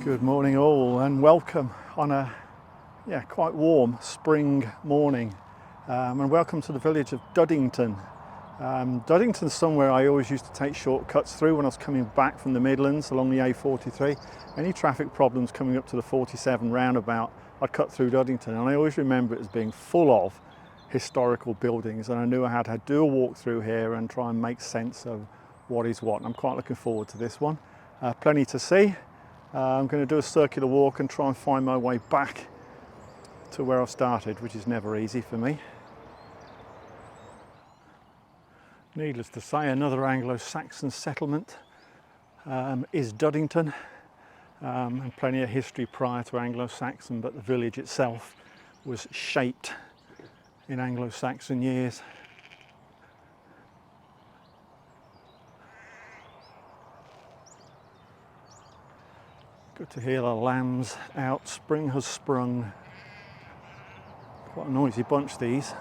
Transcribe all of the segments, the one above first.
Good morning all, and welcome on a quite warm spring morning, and welcome to the village of Duddington. Duddington's somewhere I always used to take shortcuts through when I was coming back from the Midlands along the A43. Any traffic problems coming up to the 47 roundabout, I'd cut through Duddington, and I always remember it as being full of historical buildings, and I knew I had to do a walk through here and try and make sense of what is what. And I'm quite looking forward to this one. Plenty to see. I'm going to do a circular walk and try and find my way back to where I started, which is never easy for me. Needless to say, another Anglo-Saxon settlement is Duddington, and plenty of history prior to Anglo-Saxon, but the village itself was shaped in Anglo-Saxon years. Good to hear the lambs out. Spring has sprung. Quite a noisy bunch, these.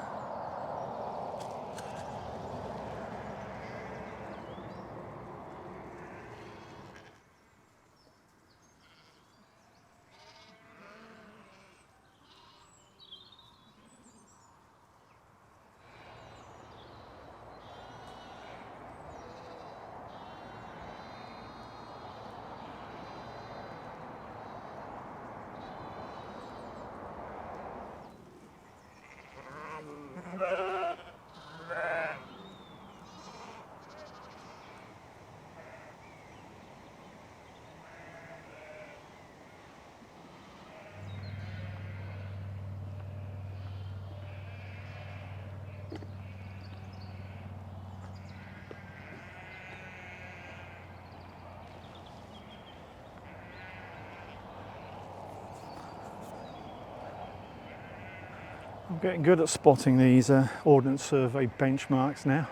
I'm getting good at spotting these Ordnance Survey benchmarks now.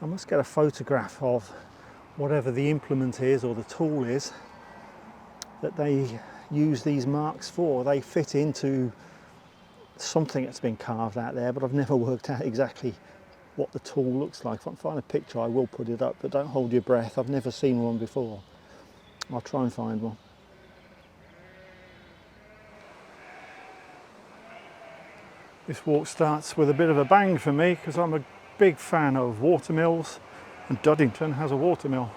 I must get a photograph of whatever the implement is or the tool is that they use these marks for. They fit into something that's been carved out there, but I've never worked out exactly what the tool looks like. If I can find a picture, I will put it up, but don't hold your breath. I've never seen one before. I'll try and find one. This walk starts with a bit of a bang for me because I'm a big fan of watermills, and Duddington has a watermill.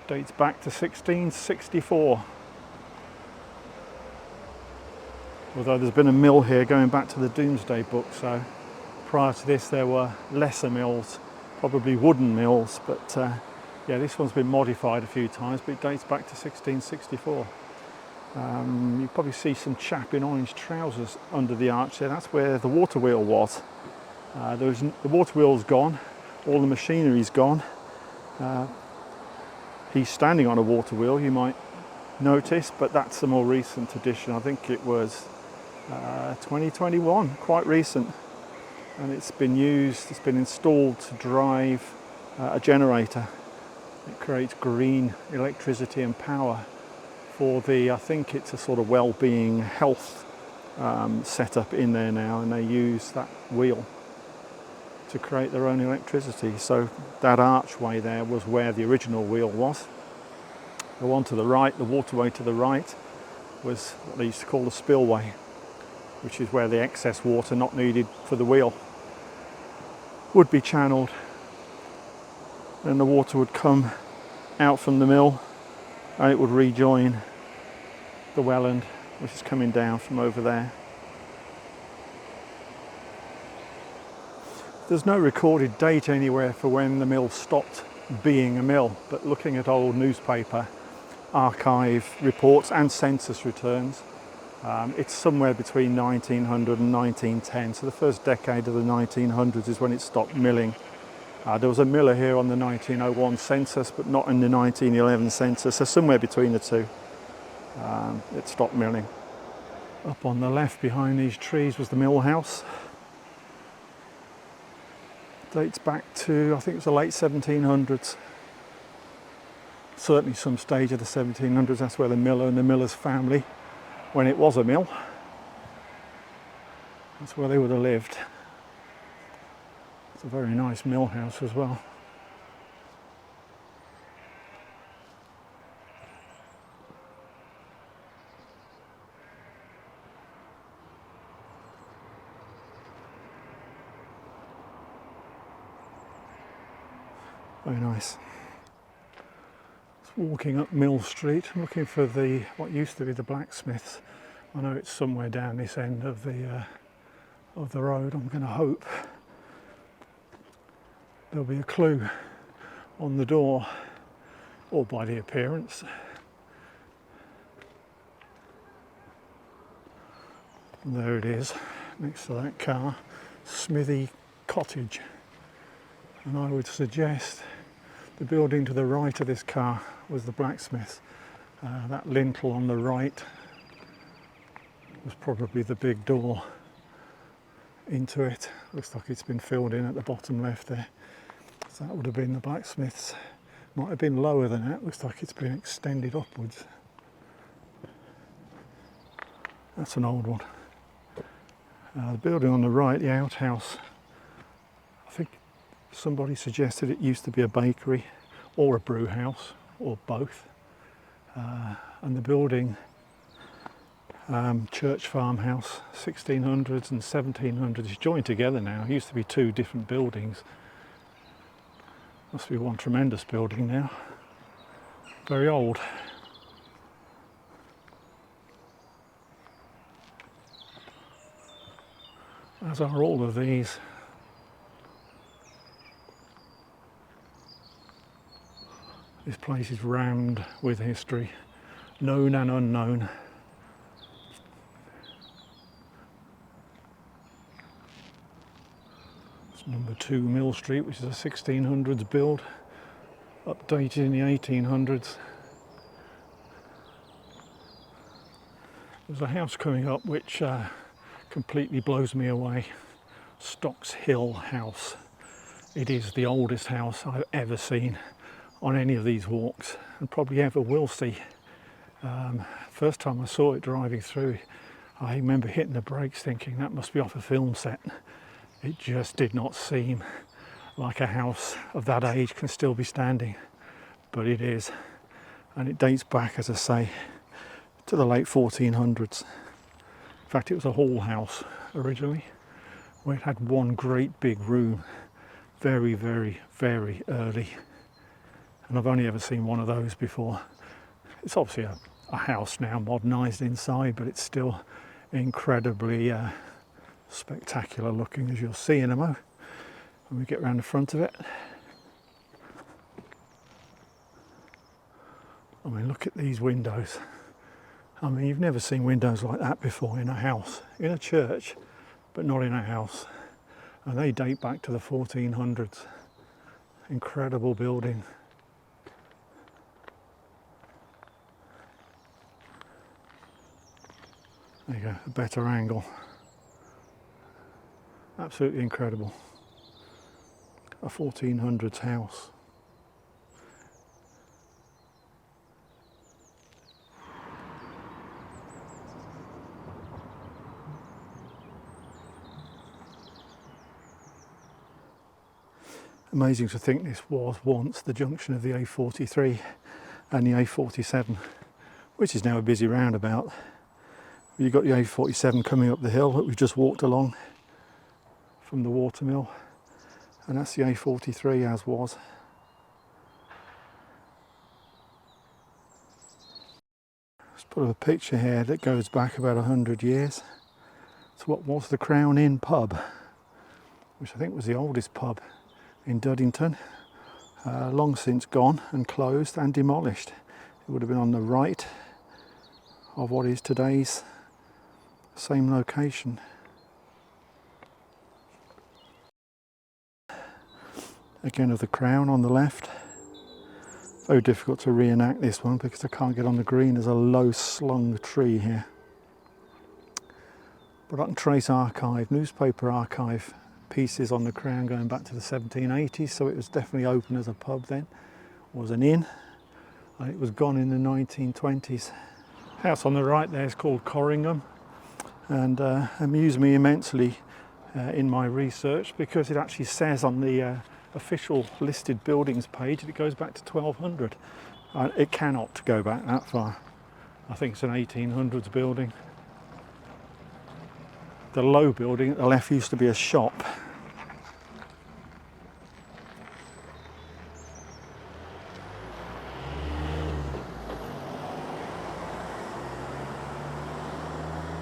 Dates back to 1664. Although there's been a mill here going back to the Domesday Book, so prior to this there were lesser mills. Probably wooden mills, but yeah, this one's been modified a few times, but it dates back to 1664. You probably see some chap in orange trousers under the arch there. That's where the water wheel was. The water wheel's gone, all the machinery's gone. He's standing on a water wheel, you might notice, but that's a more recent addition. I think it was 2021, quite recent. And it's been used, it's been installed to drive a generator. It creates green electricity and power for the, I think it's a sort of well-being health setup in there now, and they use that wheel to create their own electricity. So that archway there was where the original wheel was. The one to the right, the waterway to the right, was what they used to call the spillway, which is where the excess water not needed for the wheel would be channeled. Then the water would come out from the mill and it would rejoin the welland, which is coming down from over there. There's no recorded date anywhere for when the mill stopped being a mill, but looking at old newspaper archive reports and census returns, it's somewhere between 1900 and 1910, so the first decade of the 1900s is when it stopped milling. There was a miller here on the 1901 census, but not in the 1911 census, so somewhere between the two it stopped milling. Up on the left behind these trees was the mill house. Dates back to, I think it was the late 1700s. Certainly some stage of the 1700s, that's where the miller and the miller's family, when it was a mill, that's where they would have lived. a very nice mill house as well. Very nice. Just walking up Mill Street, looking for what used to be the blacksmiths. I know it's somewhere down this end of the road. I'm going to hope there'll be a clue on the door, or by the appearance. And there it is, next to that car, Smithy Cottage. And I would suggest the building to the right of this car was the blacksmith. That lintel on the right was probably the big door into it. Looks like it's been filled in at the bottom left there. So that would have been the blacksmith's. Might have been lower than that. Looks like it's been extended upwards. That's an old one. The building on the right, the outhouse, I think somebody suggested it used to be a bakery or a brew house, or both. And the building, church farmhouse, 1600s and 1700s, is joined together now. It used to be two different buildings. Must be one tremendous building now. Very old. As are all of these. This place is rammed with history, known and unknown. It's number 2 Mill Street, which is a 1600s build, updated in the 1800s. There's a house coming up which completely blows me away. Stocks Hill House. It is the oldest house I've ever seen on any of these walks, and probably ever will see. First time I saw it driving through, I remember hitting the brakes thinking that must be off a film set. It just did not seem like a house of that age can still be standing, but it is. And it dates back, as I say, to the late 1400s. In fact, it was a hall house originally, where it had one great big room, very, very, very early. And I've only ever seen one of those before. It's obviously a house now, modernised inside, but it's still incredibly spectacular looking, as you'll see in a moment when we get around the front of it. I mean, look at these windows. I mean, you've never seen windows like that before in a house, in a church, but not in a house. And they date back to the 1400s. Incredible building. There you go, a better angle. Absolutely incredible. A 1400s house. Amazing to think this was once the junction of the A43 and the A47, which is now a busy roundabout. You've got the A47 coming up the hill that we've just walked along from the watermill, and that's the A43 as was. Let's put up a picture here that goes back about 100 years to what was the Crown Inn pub, which I think was the oldest pub in Duddington, long since gone and closed and demolished. It would have been on the right of what is today's same location. Again of the Crown on the left. Very difficult to reenact this one because I can't get on the green. There's a low slung tree here. But I can trace archive, newspaper archive pieces on the Crown going back to the 1780s, so it was definitely open as a pub then, was an inn, and it was gone in the 1920s. House on the right there is called Corringham, and amused me immensely. in my research, because it actually says on the official listed buildings page that it goes back to 1200. It cannot go back that far. I think it's an 1800s building. The low building at the left used to be a shop.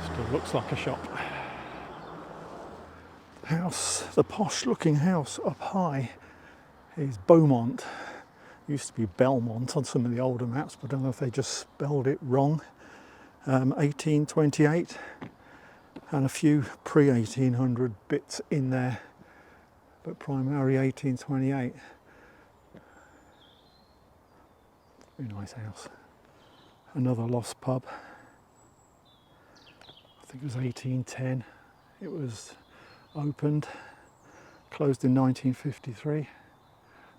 Still looks like a shop. House, the posh looking house up high is Beaumont. Used to be Belmont on some of the older maps, but I don't know if they just spelled it wrong. 1828, and a few pre-1800 bits in there, but primarily 1828. Very nice house. Another lost pub. I think it was 1810. It was opened, closed in 1953.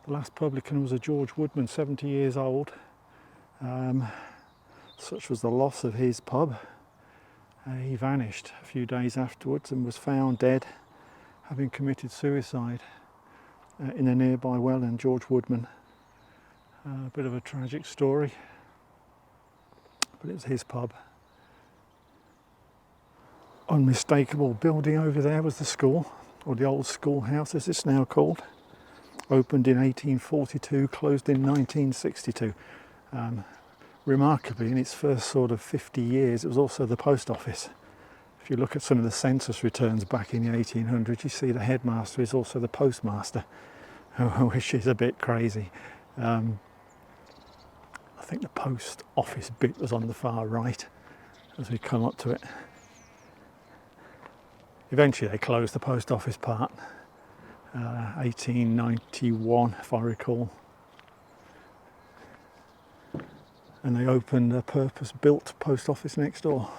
The last publican was a George Woodman, 70 years old. Such was the loss of his pub. He vanished a few days afterwards and was found dead, having committed suicide in a nearby well in George Woodman. A bit of a tragic story, but it was his pub. Unmistakable building over there was the school, or the old schoolhouse as it's now called. Opened in 1842, closed in 1962. Remarkably, in its first sort of 50 years, it was also the post office. If you look at some of the census returns back in the 1800s, you see the headmaster is also the postmaster, which is a bit crazy. I think the post office bit was on the far right as we come up to it. Eventually they closed the post office part, 1891 if I recall. And they opened a purpose-built post office next door.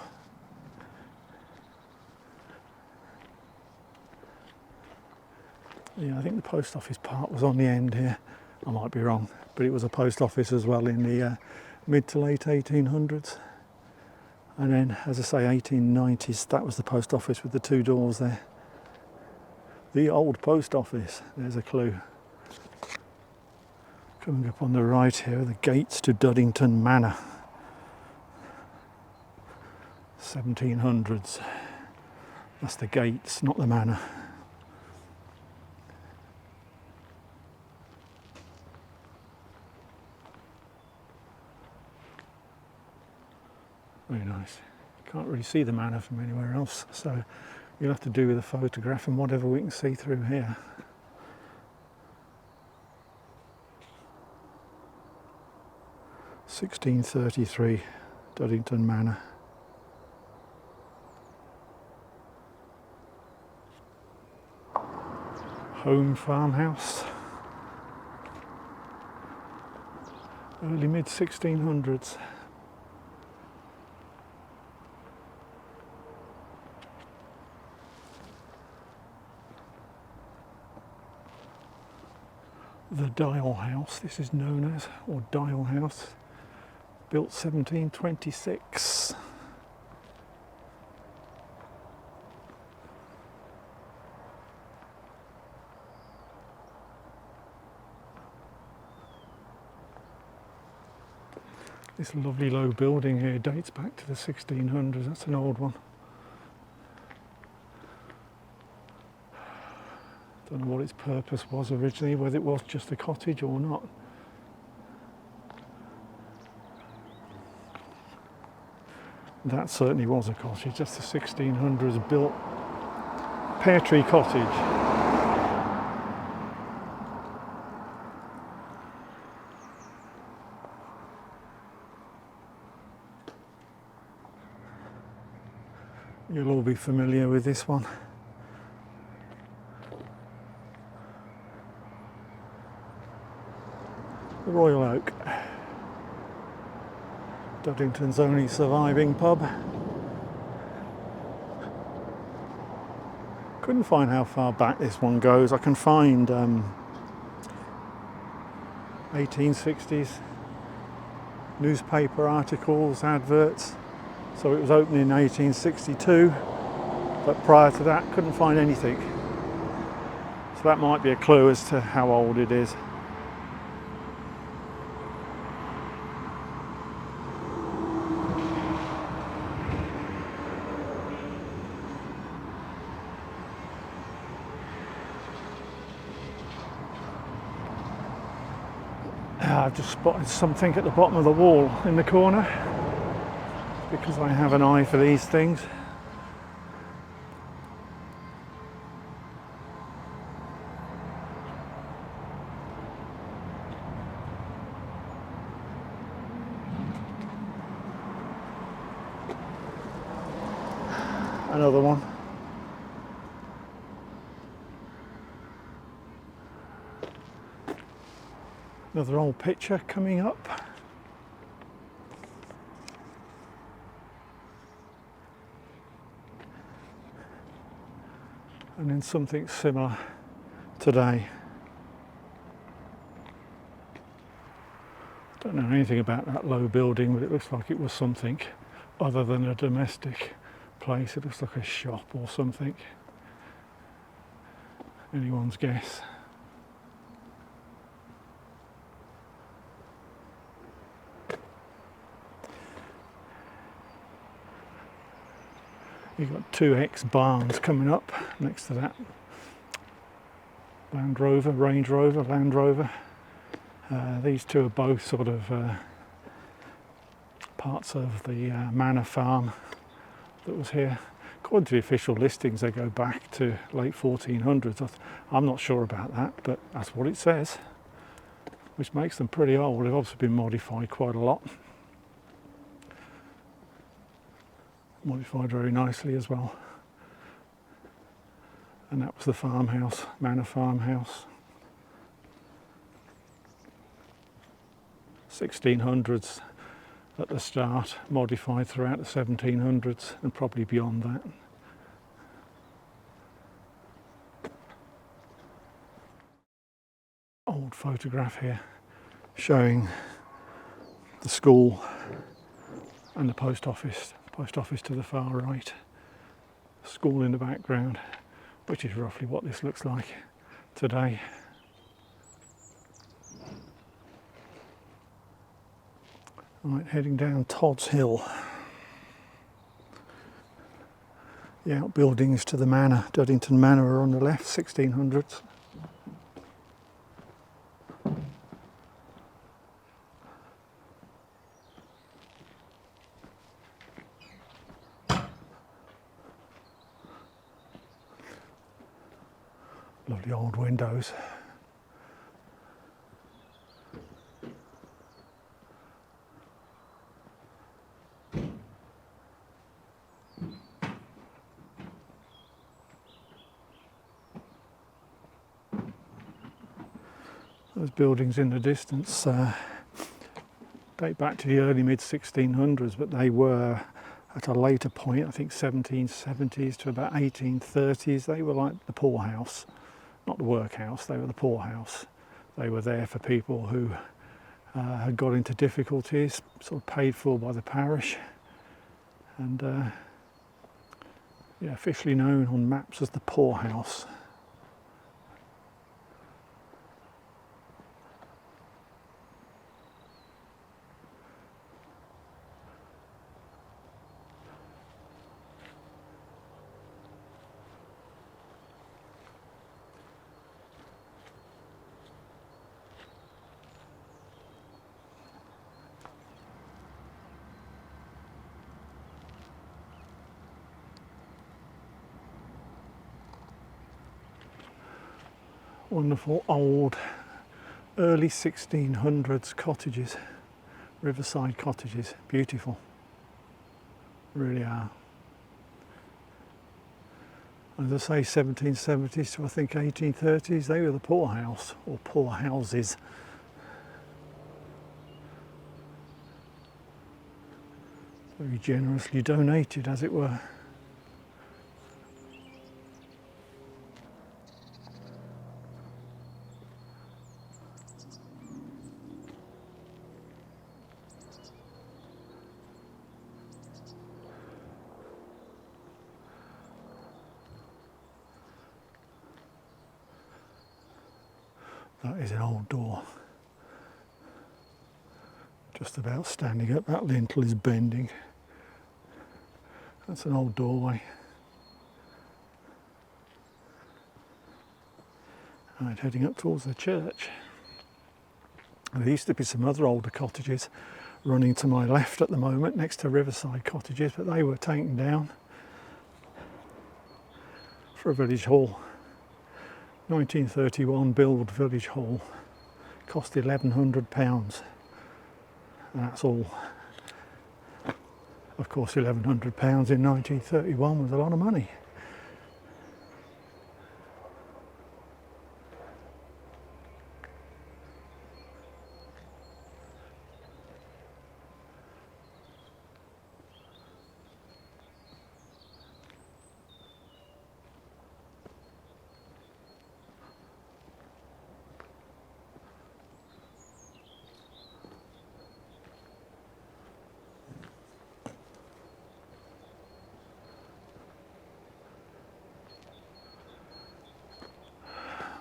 Yeah, I think the post office part was on the end here. I might be wrong, but it was a post office as well in the mid to late 1800s. And then, as I say, 1890s, that was the post office with the two doors there. The old post office, there's a clue. Coming up on the right here are the gates to Duddington Manor. 1700s. That's the gates, not the manor. Very nice. Can't really see the manor from anywhere else, so you'll have to do with a photograph and whatever we can see through here. (1633) Duddington Manor. Home farmhouse. Early mid 1600s. The Dial House, this is known as, or Dial House, built 1726. This lovely low building here dates back to the 1600s, that's an old one. Don't know what its purpose was originally, whether it was just a cottage or not. That certainly was a cottage, that's the 1600s built Pear Tree Cottage. You'll all be familiar with this one. The Royal Oak, Duddington's only surviving pub. Couldn't find how far back this one goes. I can find 1860s newspaper articles, adverts. So it was opened in 1862. but prior to that couldn't find anything. So that might be a clue as to how old it is. I've just spotted something at the bottom of the wall in the corner, because I have an eye for these things. Another one. Another old picture coming up. And then something similar today. Don't know anything about that low building, but it looks like it was something other than a domestic place. It looks like a shop or something. Anyone's guess. You've got two ex-barns coming up next to that. Land Rover, Range Rover, Land Rover. These two are both sort of parts of the Manor farm that was here. According to the official listings, they go back to late 1400s. I'm not sure about that, but that's what it says, which makes them pretty old. They've obviously been modified quite a lot. Modified very nicely as well. And that was the farmhouse, Manor farmhouse. 1600s at the start, modified throughout the 1700s and probably beyond that. Old photograph here showing the school and the post office. Post office to the far right, school in the background, which is roughly what this looks like today. Right, heading down Todd's Hill. The outbuildings to the manor, Duddington Manor, are on the left, 1600s. Lovely old windows. Those buildings in the distance date back to the early mid-1600s, but they were at a later point, I think 1770s to about 1830s, they were like the poorhouse. Not the workhouse, they were the poorhouse. They were there for people who had got into difficulties, sort of paid for by the parish, and yeah, officially known on maps as the poorhouse. Wonderful old early 1600s cottages, Riverside cottages, beautiful, really are. As I say, 1770s to I think 1830s, they were the poorhouse or poor houses. Very generously donated, as it were. That is an old door. Just about standing up. That lintel is bending. That's an old doorway. Right, heading up towards the church. And there used to be some other older cottages running to my left at the moment, next to Riverside Cottages, but they were taken down for a village hall. 1931 build village hall, cost £1,100, and that's all. Of course, £1,100 in 1931 was a lot of money.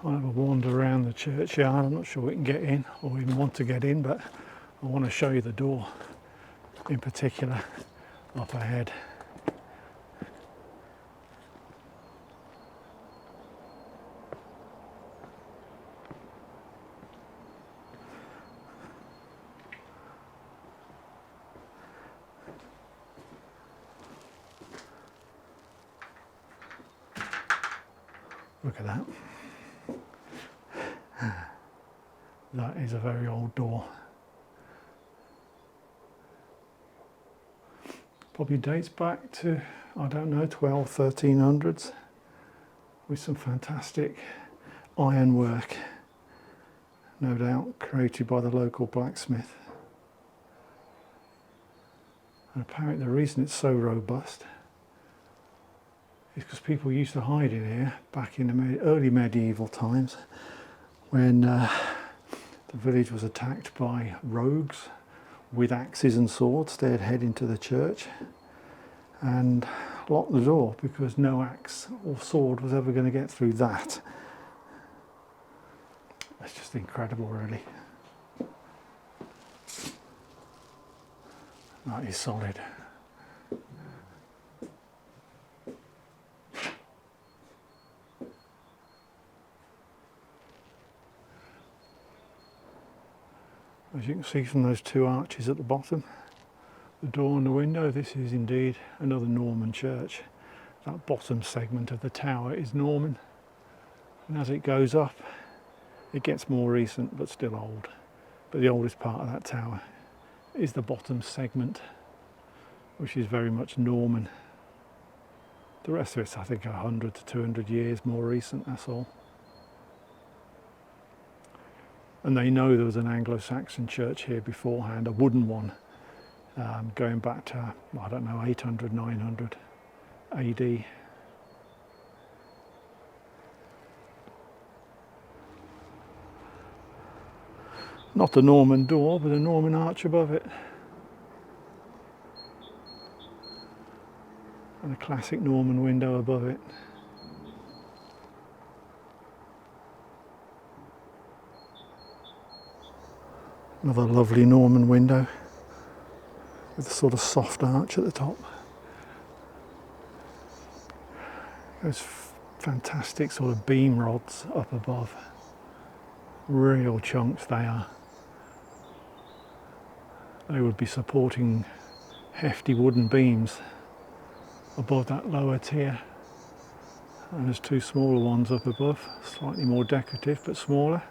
I'll have a wander around the churchyard. I'm not sure we can get in or even want to get in, but I want to show you the door in particular up ahead. Look at that. That is a very old door. Probably dates back to, I don't know, 1300s, with some fantastic ironwork, no doubt created by the local blacksmith. And apparently the reason it's so robust is because people used to hide in here back in the early medieval times when the village was attacked by rogues with axes and swords. They'd head into the church and lock the door because no axe or sword was ever going to get through that. It's just incredible, really. That is solid. As you can see from those two arches at the bottom, the door and the window, this is indeed another Norman church. That bottom segment of the tower is Norman, and as it goes up it gets more recent but still old. But the oldest part of that tower is the bottom segment, which is very much Norman. The rest of it's, I think, 100 to 200 years more recent, that's all. And they know there was an Anglo-Saxon church here beforehand, a wooden one, going back to, I don't know, 800, 900 AD. Not the Norman door, but a Norman arch above it. And a classic Norman window above it. Another lovely Norman window with a sort of soft arch at the top. Those fantastic sort of beam rods up above. Real chunks they are. They would be supporting hefty wooden beams above that lower tier. And there's two smaller ones up above, slightly more decorative but smaller.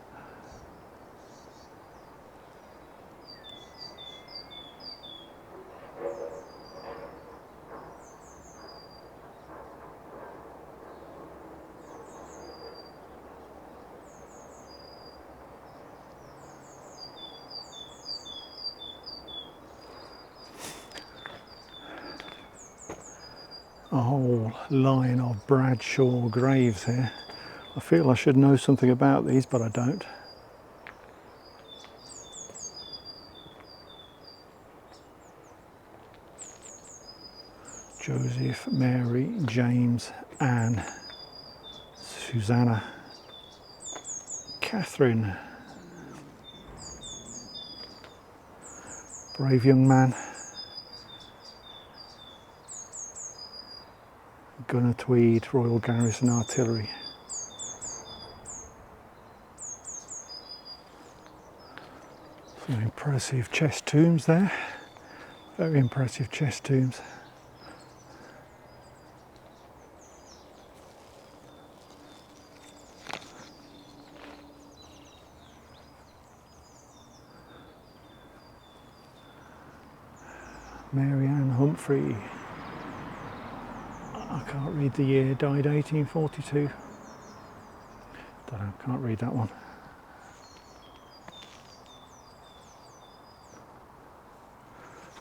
A whole line of Bradshaw graves here. I feel I should know something about these, but I don't. Joseph, Mary, James, Anne, Susanna, Catherine. Brave young man. Gunner Tweed, Royal Garrison Artillery. Some impressive chest tombs there. Very impressive chest tombs. Mary Ann Humphrey. I can't read the year, died 1842. Don't know, can't read that one.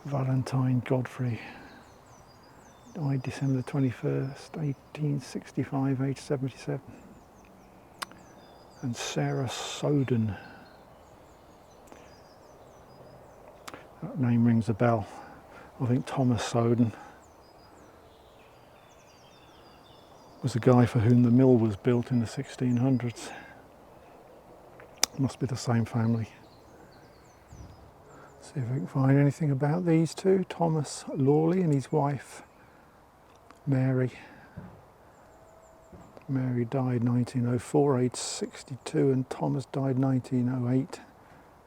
Valentine Godfrey, died December 21st, 1865, age 77. And Sarah Soden. That name rings a bell. I think Thomas Soden was the guy for whom the mill was built in the 1600s. Must be the same family. See if we can find anything about these two. Thomas Lawley and his wife Mary. Mary died 1904, aged 62, and Thomas died 1908,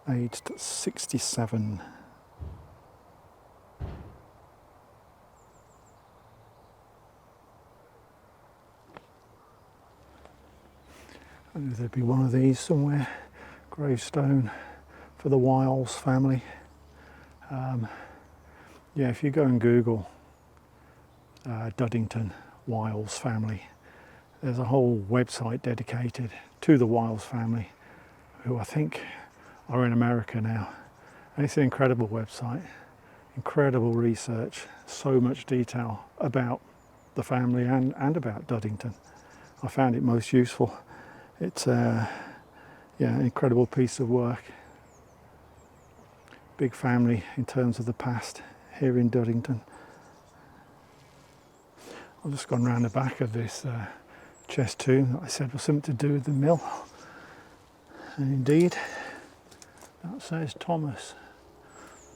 aged 67. I knew there'd be one of these somewhere. Gravestone for the Wiles family. Yeah, if you go and Google Duddington Wiles family, there's a whole website dedicated to the Wiles family, who I think are in America now. And it's an incredible website, incredible research, so much detail about the family and about Duddington. I found it most useful. It's yeah, an incredible piece of work. Big family in terms of the past here in Duddington. I've just gone round the back of this chest tomb that I said was something to do with the mill. And indeed, that says Thomas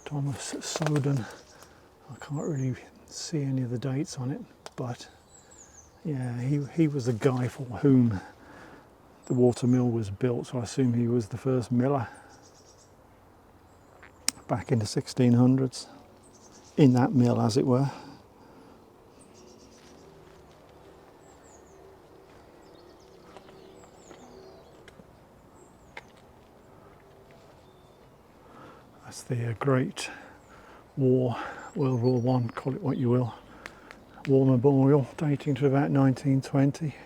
Soden. I can't really see any of the dates on it, but yeah, he was the guy for whom the water mill was built, so I assume he was the first miller back in the 1600s, in that mill as it were. That's the Great War, World War One, call it what you will, war memorial dating to about 1920.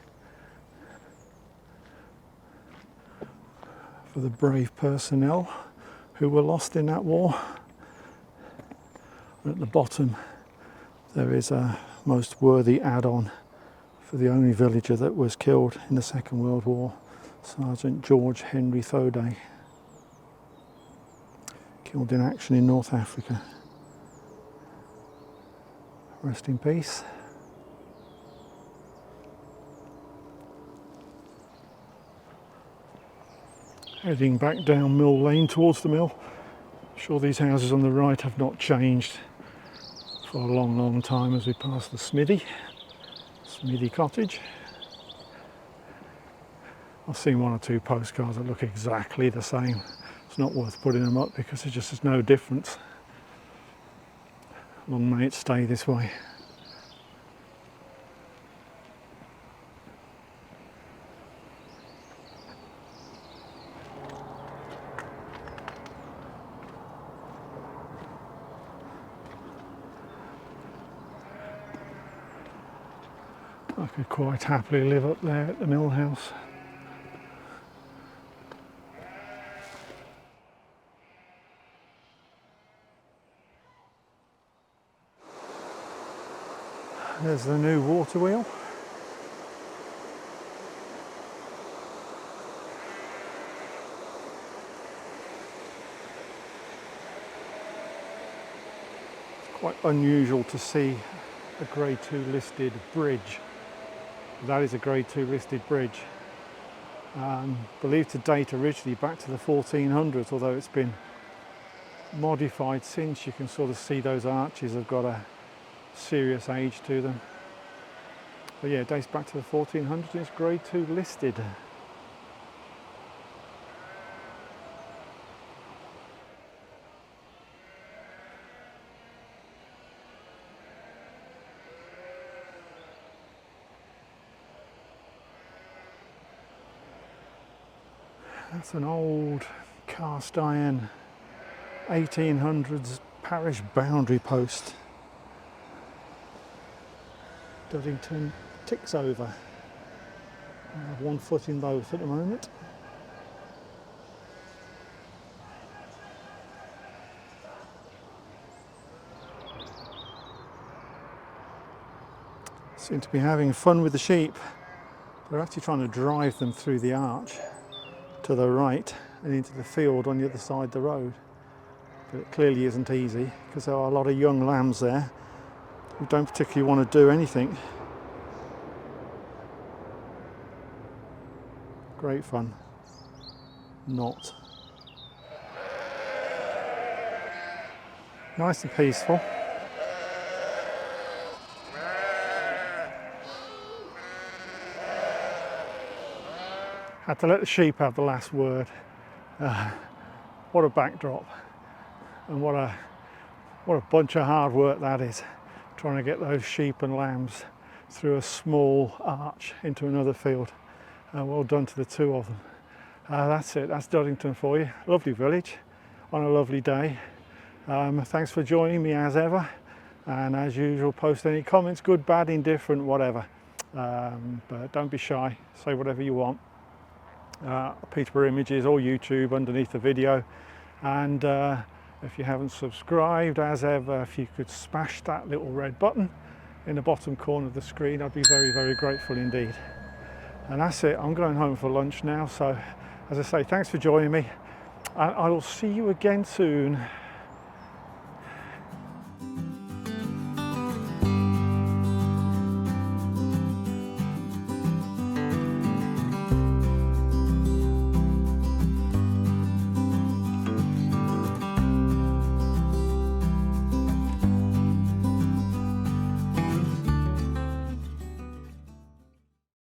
For the brave personnel who were lost in that war. And at the bottom there is a most worthy add-on for the only villager that was killed in the Second World War, Sergeant George Henry Thoday, killed in action in North Africa. Rest in peace. Heading back down Mill Lane towards the mill. I'm sure these houses on the right have not changed for a long, long time as we pass the Smithy Cottage. I've seen one or two postcards that look exactly the same. It's not worth putting them up because there just is no difference. Long may it stay this way. I could quite happily live up there at the mill house. There's the new water wheel. It's quite unusual to see a Grade 2 listed bridge. That is a Grade 2 listed bridge. Believed to date originally back to the 1400s, although it's been modified since. You can sort of see those arches have got a serious age to them. But yeah, it dates back to the 1400s and it's Grade 2 listed. That's an old cast iron 1800s parish boundary post. Duddington ticks over. I have 1 foot in both at the moment. Seem to be having fun with the sheep. They're actually trying to drive them through the arch to the right and into the field on the other side of the road. But it clearly isn't easy because there are a lot of young lambs there who don't particularly want to do anything. Great fun. Not. Nice and peaceful. Had to let the sheep have the last word. What a backdrop, and what a bunch of hard work that is, trying to get those sheep and lambs through a small arch into another field. Well done to the two of them. That's it, that's Duddington for you. Lovely village on a lovely day. Thanks for joining me as ever, and as usual, post any comments, good, bad, indifferent, whatever. But don't be shy, say whatever you want. Peterborough Images or YouTube underneath the video, and if you haven't subscribed, as ever, if you could smash that little red button in the bottom corner of the screen, I'd be very, very grateful indeed. And that's it, I'm going home for lunch now, so as I say, thanks for joining me, and I will see you again soon.